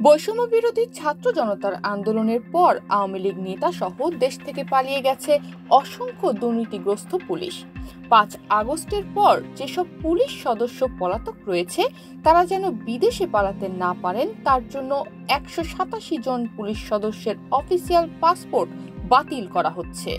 বৈষম্য বিরোধী ছাত্র জনতার আন্দোলনের পর আওয়ামী লীগ নেতা সহ দেশ থেকে পালিয়ে গেছে অসংখ্য দুর্নীতিগ্রস্ত পুলিশ। ৫ আগস্টের পর যেসব পুলিশ সদস্য পলাতক রয়েছে তারা যেন বিদেশে পালাতে না পারেন তার জন্য ১৮৭ জন পুলিশ সদস্যের অফিসিয়াল পাসপোর্ট বাতিল করা হচ্ছে।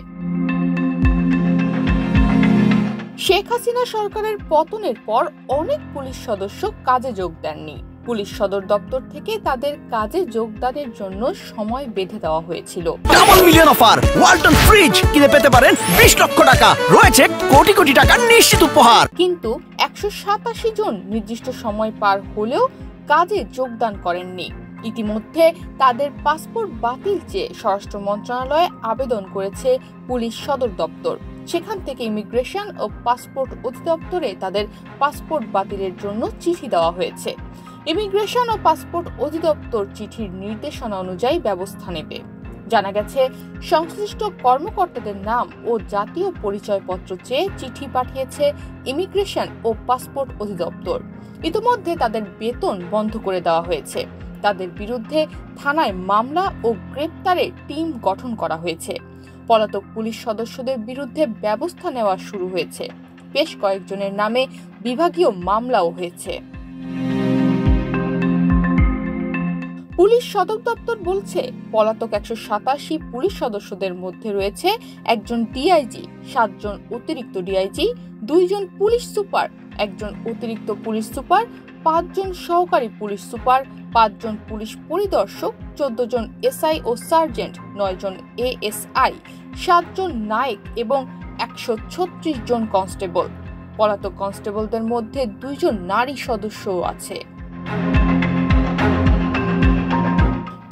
শেখ হাসিনা সরকারের পতনের পর অনেক পুলিশ সদস্য কাজে যোগ দেননি। পুলিশ সদর দপ্তর থেকে তাদের কাজে যোগদানের জন্য সময় বেঁধে দেওয়া হয়েছিল। Double million offer Walton fridge কিনে পেতে পারেন ২০ লক্ষ টাকা, রয়েছে কোটি কোটি টাকার নিশ্চিত উপহার। কিন্তু ১৮৭ জন নির্দিষ্ট সময় পার হলেও কাজে যোগদান করেননি। ইতিমধ্যে তাদের পাসপোর্ট বাতিল চেয়ে স্বরাষ্ট্র মন্ত্রণালয়ে আবেদন করেছে পুলিশ সদর দপ্তর। সেখান থেকে ইমিগ্রেশন ও পাসপোর্ট অধিদপ্তরে তাদের পাসপোর্ট বাতিলের জন্য চিঠি দেওয়া হয়েছে। ইমিগ্রেশন ও পাসপোর্ট অধিদপ্তর চিঠির নির্দেশনা অনুযায়ী ব্যবস্থা নেবে। জানা গেছে, সংশ্লিষ্ট কর্মকর্তাদের নাম ও জাতীয় পরিচয়পত্র চেয়ে চিঠি পাঠিয়েছে ইমিগ্রেশন ও পাসপোর্ট অধিদপ্তর। ইতিমধ্যে তাদের বেতন বন্ধ করে দেওয়া হয়েছে। তাদের বিরুদ্ধে থানায় মামলা ও গ্রেপ্তারের টিম গঠন করা হয়েছে। পলাতক পুলিশ সদস্যদের বিরুদ্ধে ব্যবস্থা নেওয়া শুরু হয়েছে। বেশ কয়েকজনের নামে বিভাগীয় মামলাও হয়েছে। পুলিশ সদর দপ্তর বলছে, পলাতক ১৮৭ পুলিশ সদস্যদের মধ্যে রয়েছে একজন ডিআইজি, ৭ জন অতিরিক্ত ডিআইজি, ২ জন পুলিশ সুপার, ১ জন অতিরিক্ত পুলিশ সুপার, ৫ জন সহকারী পুলিশ সুপার, ৫ জন পুলিশ পরিদর্শক, ১৪ জন এসআই ও সার্জেন্ট, ৯ জন এএসআই, ৭ জন নায়েক এবং ১৩৬ জন কনস্টেবল। পলাতক কনস্টেবলদের মধ্যে ২ জন নারী সদস্যও আছে।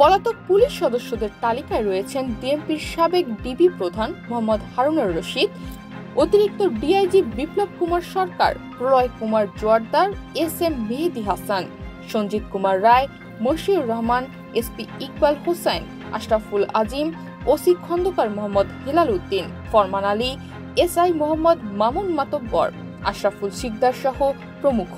পলাতক পুলিশ সদস্যদের তালিকায় রয়েছেন বিএনপির সাবেক ডিবি প্রধান মোহাম্মদ হারুনুর রশিদ, অতিরিক্ত ডিআইজি বিপ্লব কুমার সরকার, প্রলয় কুমার জোয়ারদার, এসএম মেহেদী হাসান, সঞ্জিত কুমার রায়, মশিউর রহমান, এসপি ইকবাল হোসেন, আশরাফুল আজিম, ওসি খন্দকার মোহাম্মদ হেলাল উদ্দিন, ফরমান আলী, এসআই মোহাম্মদ মামুন মাতব্বর, আশরাফুল শিকদার সহ প্রমুখ।